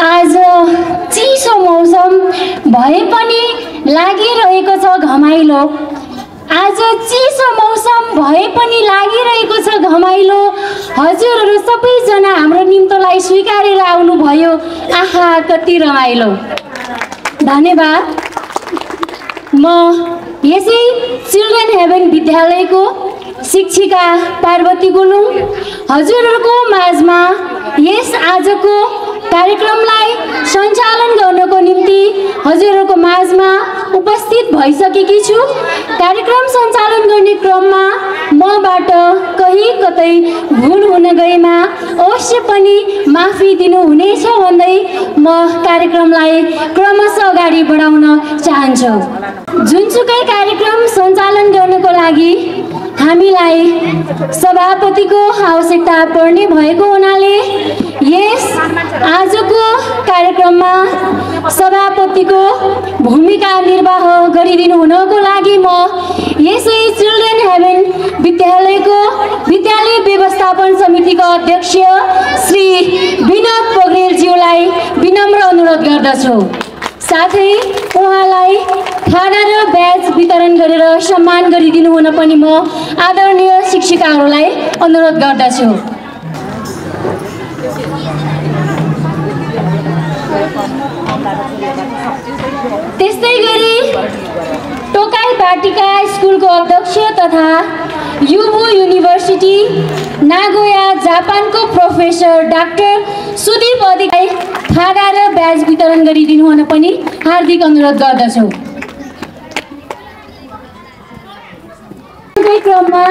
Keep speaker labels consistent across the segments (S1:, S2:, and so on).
S1: आज चिसो मौसम भए पनि लागिरहेको छ घमाइलो। आज चिसो मौसम भए पनि लागिरहेको छ घमाइलो। हजुरहरू सबैजना हाम्रो निम्तोलाई स्वीकारेर आउनुभयो। आहा कति रमाइलो। धन्यवाद। म यसै चिल्ड्रेन हेभन विद्यालयको शिक्षिका पार्वती गुरुङ हजुरहरूको माझमा यस आजको कार्यक्रमलाई सञ्चालन गर्नको निम्ति हजुरहरूको माझमा उपस्थित भइसकेकी छु। कार्यक्रम सञ्चालन गर्ने क्रममा मबाट कहीँ कतै भुल हुन गएमा अवश्य पनि माफी दिनुहुनेछ भन्दै म कार्यक्रमलाई क्रमशः अगाडि बढाउन चाहन्छु। जुनसुकै कार्यक्रम सञ्चालन गर्नको लागि हामीलाई सभापतिको आवश्यकता पर्ने भएको हुनाले यस आजको कार्यक्रममा सभापतिको भूमिका निर्वाह गरिदिनु हुनको लागि म यसै चिल्ड्रेन हेभन विद्यालयको विद्यालय व्यवस्थापन समितिको अध्यक्ष श्री विनोद पोखरेलज्यूलाई विनम्र अनुरोध गर्दछु। साथै उहाँलाई खाना र ब्याज वितरण गरेर सम्मान गरिदिनु हुन पनि म आदरणीय शिक्षिकाहरूलाई अनुरोध गर्दछु। त्यस्तै गरी टोकाई बाटिका स्कुलको अध्यक्ष तथा युबु युनिभर्सिटी नागोया जापानको प्रोफेसर डाक्टर सुदीप अधिकारीलाई खाना र ब्याज वितरण गरिदिनु हुन पनि हार्दिक अनुरोध गर्दछु। क्रममा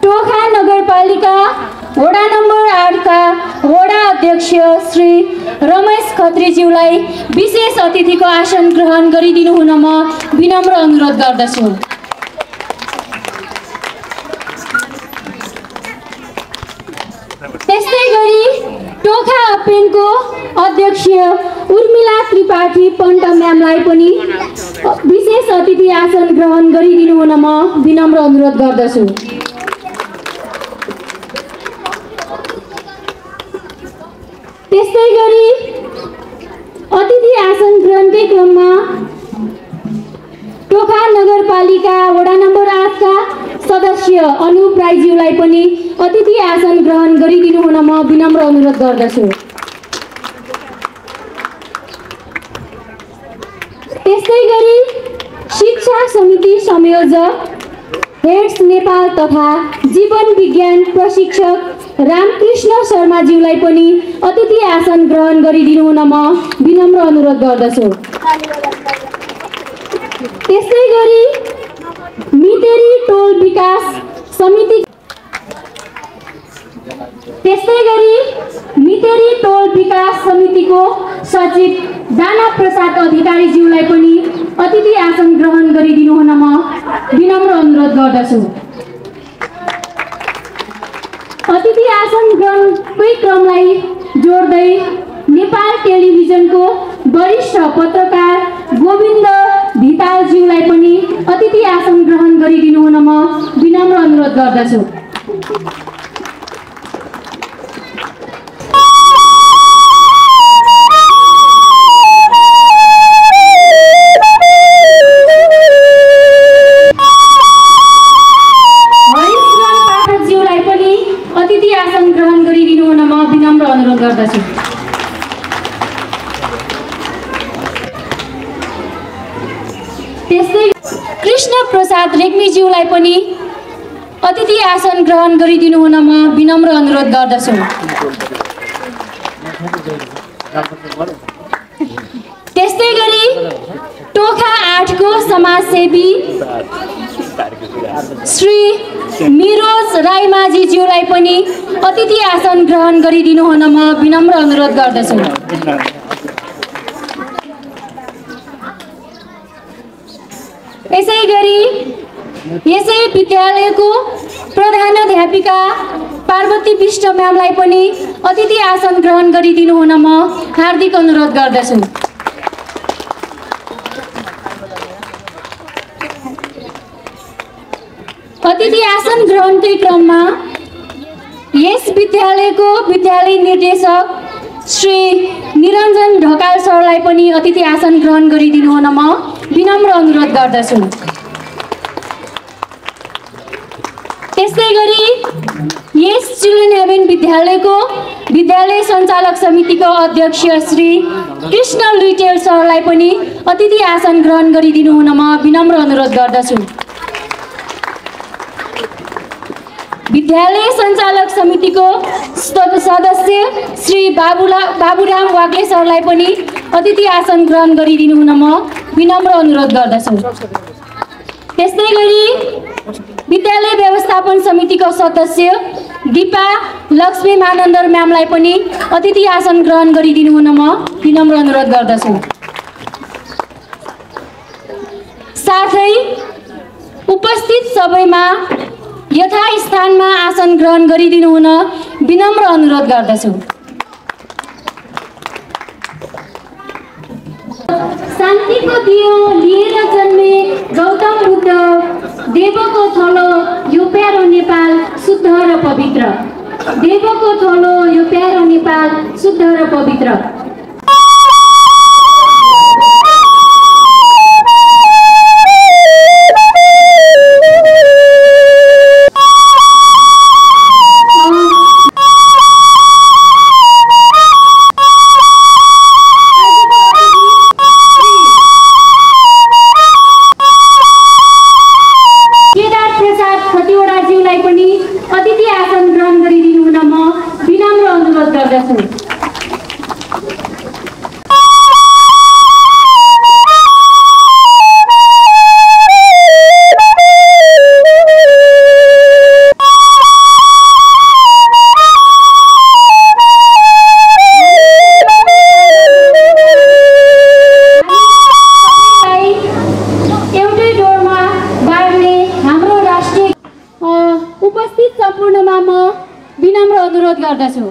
S1: टोखा नगरपालिका वडा नम्बर 8 का वडा अध्यक्ष श्री रमेश खत्रीज्यूलाई विशेष अतिथिको आसन ग्रहण गरिदिनु हुन म विनम्र अनुरोध गर्दछु। त्यस्तै गरी टोखा अपेनको अध्यक्ष उर्मिला त्रिपाठी पण्ट म्यामलाई पनि विशेष अतिथि आसन ग्रहण गरिदिनु हुन म विनम्र अनुरोध गर्दछु। त्यस्तै गरी अतिथि आसन ग्रहणकै क्रममा टोखा नगरपालिका वडा नम्बर 8 का सदस्य अनुप राईज्यूलाई पनि अतिथि आसन ग्रहण गरिदिनु हुन म विनम्र अनुरोध गर्दछु। त्यस्तै गरी शिक्षा समिति संयोजक हेड्स नेपाल तथा जीवन विज्ञान प्रशिक्षक रामकृष्ण शर्माज्यूलाई पनि अतिथि आसन ग्रहण गरिदिनु हुन म विनम्र अनुरोध गर्दछु। त्यस्तै गरी मितेरी टोल विकास समिति समितिको सचिव दाना प्रसाद अधिकारीज्यूलाई पनि अतिथि आसन ग्रहण गरिदिनु हुन म विनम्र अनुरोध गर्दछु। अतिथि आसन ग्रहणकै क्रमलाई जोड्दै नेपाल टेलिभिजनको वरिष्ठ पत्रकार गोविन्द धितालज्यूलाई पनि अतिथि आसन ग्रहण गरिदिनु हुन म विनम्र अनुरोध गर्दछु। त्यस्तै कृष्ण प्रसाद रेग्मीज्यूलाई पनि अतिथि आसन ग्रहण गरिदिनु हुन म विनम्र अनुरोध गर्दछु। त्यस्तै गरी टोखा 8 को समाजसेवी श्री मिरोज राईमाझीज्यूलाई पनि अतिथि आसन ग्रहण गरिदिनु हुन म विनम्र अनुरोध गर्दछु। यसै गरी यसै विद्यालयको प्रधानाध्यापिका पार्वती विष्ट म्यामलाई पनि अतिथि आसन ग्रहण गरिदिनु हुन म हार्दिक अनुरोध गर्दछु। अतिथि आसन ग्रहणकै क्रममा यस विद्यालयको विद्यालय निर्देशक श्री निरञ्जन ढकाल सरलाई पनि अतिथि आसन ग्रहण गरिदिनु हुन म विनम्र अनुरोध गर्दछु। त्यस्तै गरी यस चिल्ड्रेन हेभन विद्यालयको विद्यालय सञ्चालक समितिको अध्यक्ष श्री कृष्ण लुइटेल सरलाई पनि अतिथि आसन ग्रहण गरिदिनु हुन म विनम्र अनुरोध गर्दछु। विद्यालय सञ्चालक समितिको सदस्य श्री बाबुराम वाग्ले सरलाई पनि अतिथि आसन ग्रहण गरिदिनु हुन म विनम्र अनुरोध गर्दछु। त्यस्तै गरी विद्यालय व्यवस्थापन समितिको सदस्य दिपा लक्ष्मी मानन्दर म्यामलाई पनि अतिथि आसन ग्रहण गरिदिनु हुन म विनम्र अनुरोध गर्दछु। साथै उपस्थित सबैमा यथास्थानमा आसन ग्रहण गरिदिनु हुन विनम्र अनुरोध गर्दछु। शान्तिको दियो लिएर जन्मे गौतम बुद्ध, देवको थलो यो प्यारो नेपाल शुद्ध र पवित्र। देवको थलो यो प्यारो नेपाल शुद्ध र पवित्र। उपस्थित सम्पूर्णमा म विनम्र अनुरोध गर्दछु।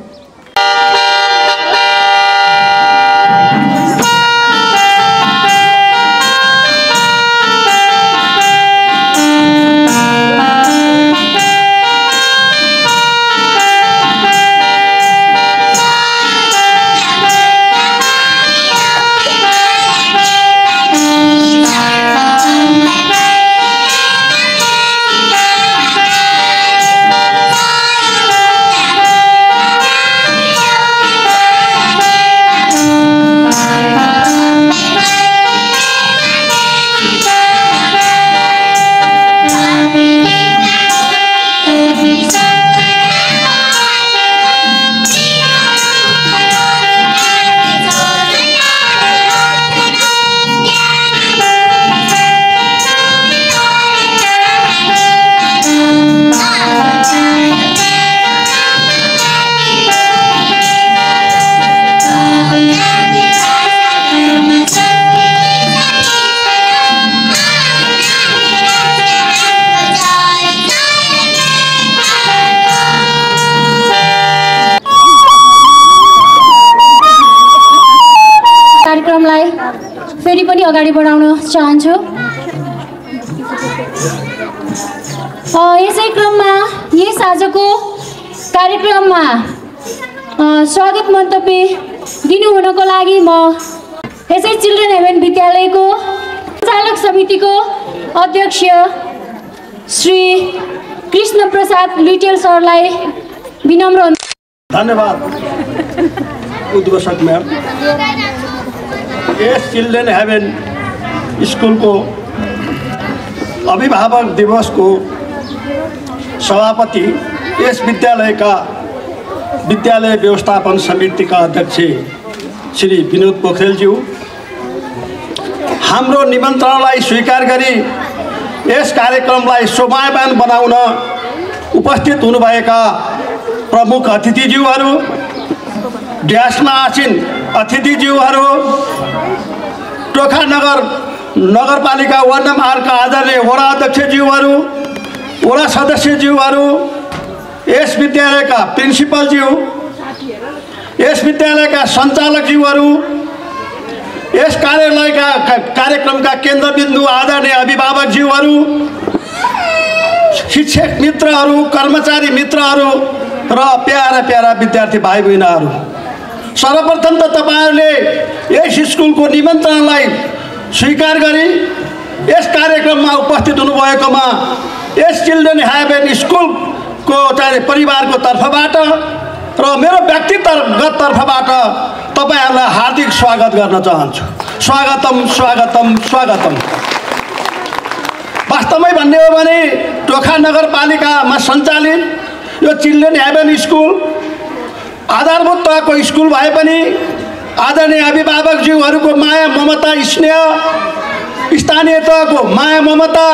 S1: फेरि पनि अगाडि बढाउन चाहन्छु। यसै क्रममा यस आजको कार्यक्रममा स्वागत मन्तव्य दिनुहुनको लागि म यसै चिल्ड्रेन हेभन विद्यालयको सञ्चालक समितिको अध्यक्ष श्री कृष्ण प्रसाद लुइटेल सरलाई विनम्र
S2: धन्यवाद। उद्घोषक म्याम, यस चिल्ड्रेन हेभन स्कुलको अभिभावक दिवसको सभापति, यस विद्यालयका विद्यालय व्यवस्थापन समितिका अध्यक्ष श्री विनोद पोखरेलज्यू, हाम्रो निमन्त्रणलाई स्वीकार गरी यस कार्यक्रमलाई शोभायमान बनाउन उपस्थित हुनुभएका प्रमुख अतिथिज्यूहरू, ड्यासमा आसीन अतिथिज्यूहरू, टोखा नगरपालिका वार्ड नम्बर 8 का आदरणीय वडा अध्यक्षज्यूहरू, वडा सदस्यज्यूहरू, यस विद्यालयका प्रिन्सिपलज्यू, यस विद्यालयका सञ्चालकज्यूहरू, यस कार्यालयका कार्यक्रमका केन्द्रबिन्दु आदरणीय अभिभावकज्यूहरू, शिक्षक मित्रहरू, कर्मचारी मित्रहरू र प्यारा प्यारा विद्यार्थी भाइ बहिनीहरू, सर्वप्रथम त तपाईहरुले यस स्कुलको निमन्त्रणालाई स्वीकार गरी यस कार्यक्रममा उपस्थित हुनुभएकोमा यस चिल्ड्रेन हेभन स्कुलको चाहिँ परिवारको तर्फबाट र मेरो व्यक्तिगत तर्फबाट तपाईहरुलाई हार्दिक स्वागत गर्न चाहन्छु। स्वागतम स्वागतम स्वागतम। वास्तवमै भन्ने हो भने टोखा नगरपालिकामा सञ्चालित यो चिल्ड्रेन हेभन स्कुल आधारभूत तहको स्कुल भए पनि आदरणीय अभिभावकज्यूहरूको माया ममता स्नेह स्थानीय तहको माया ममता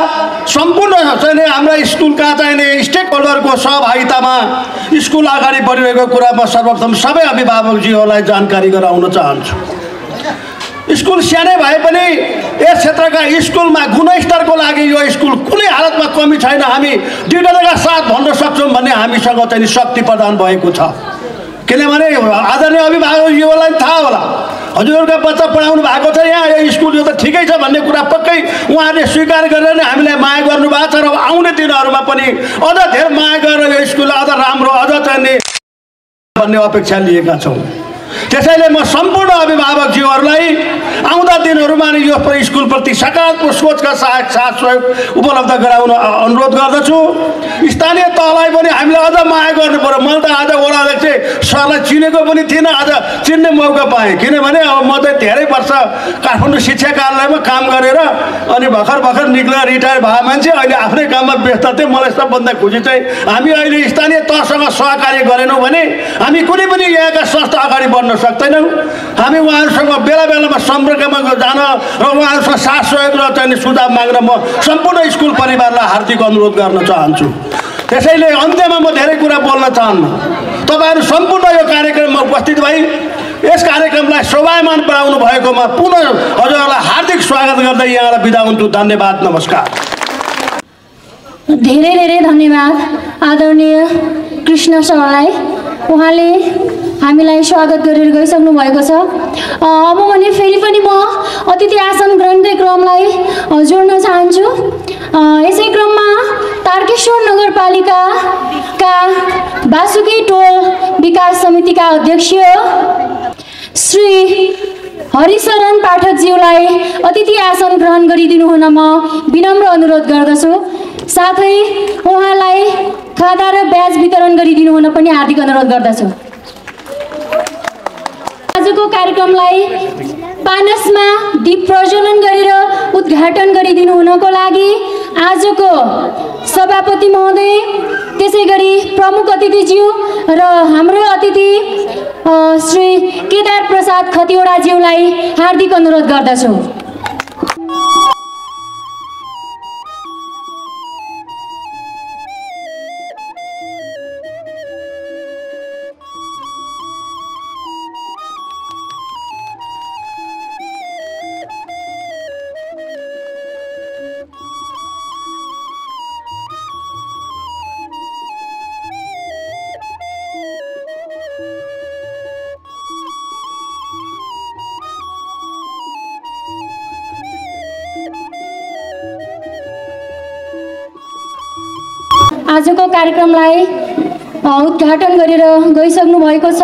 S2: सम्पूर्ण चाहिँ हाम्रा स्कुलका चाहिँ स्टेक होल्डरको सहभागितामा स्कुल अगाडि बढिरहेको कुरामा सर्वप्रथम सबै अभिभावकज्यूहरूलाई जानकारी गराउन चाहन्छु। स्कुल सानै भए पनि यस क्षेत्रका स्कुलमा गुणस्तरको लागि यो स्कुल कुनै हालतमा कमी छैन। हामी दृढताका साथ भन्न सक्छौँ भन्ने हामीसँग चाहिँ शक्ति प्रदान भएको छ। किनभने आदरणीय अभिभावकज्यूहरूलाई थाहा होला हजुरहरूका बच्चा पढाउनु भएको छ यहाँ यो स्कुल यो त ठिकै छ भन्ने कुरा पक्कै उहाँहरूले स्वीकार गरेर नै हामीलाई माया गर्नुभएको छ र आउने दिनहरूमा पनि अझ धेरै माया गरेर यो स्कुल अझ राम्रो अझ चाहिँ भन्ने अपेक्षा लिएका छौँ। त्यसैले म सम्पूर्ण अभिभावकज्यूहरूलाई आउँदा दिनहरूमा यो स्कुलप्रति सकारात्मक सोचका साथ सहयोग उपलब्ध गराउन अनुरोध गर्दछु। स्थानीय तहलाई पनि हामीले अझ माया गर्नु पर्यो। मैले त आज वडा अध्यक्ष सरलाई चिनेको पनि थिइनँ, आज चिन्ने मौका पाएँ। किनभने अब म चाहिँ धेरै वर्ष काठमाडौँ शिक्षा कार्यालयमा काम गरेर अनि भर्खर निक्लेर रिटायर भए मान्छे अहिले आफ्नै काममा व्यस्त थिएँ। मलाई सबभन्दा खुसी चाहिँ हामी अहिले स्थानीय तहसँग सहकार्य गरेनौँ भने हामी कुनै पनि यहाँका संस्था अगाडि बढ्न सक्दैनौँ। हामी उहाँहरूसँग बेला बेलामा सम्पर्कमा जान र उहाँहरूसँग साथ सहयोग र चाहिँ सुझाव माग्न म सम्पूर्ण स्कुल परिवारलाई हार्दिक अनुरोध गर्न चाहन्छु। त्यसैले अन्त्यमा म धेरै कुरा बोल्न चाहन्न। तपाईहरु सम्पूर्ण यो कार्यक्रममा उपस्थित भई यस कार्यक्रमलाई शोभायमान बनाउनु भएकोमा पुनः हजुरहरूलाई हार्दिक स्वागत गर्दै यहाँलाई बिदा हुन्छु। धन्यवाद, नमस्कार।
S1: धेरै धेरै धन्यवाद आदरणीय कृष्ण सरलाई। उहाँले हामीलाई स्वागत गरेर गइसक्नु भएको छ। अब भने फेरि पनि म अतिथि आसन ग्रहणकै क्रमलाई जोड्न चाहन्छु। यसै क्रममा तारकेश्वर नगरपालिकाका बासुकी टोल विकास समितिका अध्यक्ष श्री हरिशरण पाठकज्यूलाई अतिथि आसन ग्रहण गरिदिनु हुन म विनम्र अनुरोध गर्दछु। साथै उहाँलाई खादा र ब्याज वितरण गरिदिनु हुन पनि हार्दिक अनुरोध गर्दछु। आजको कार्यक्रमलाई पानसमा दीप प्रज्वलन गरेर उद्घाटन गरिदिनु हुनको लागि आजको सभापति महोदय, त्यसै गरी प्रमुख अतिथिज्यू र हाम्रो अतिथि श्री केदार प्रसाद खतिवडाज्यूलाई हार्दिक अनुरोध गर्दछु। आजको कार्यक्रमलाई उद्घाटन गरेर गइसक्नु भएको छ।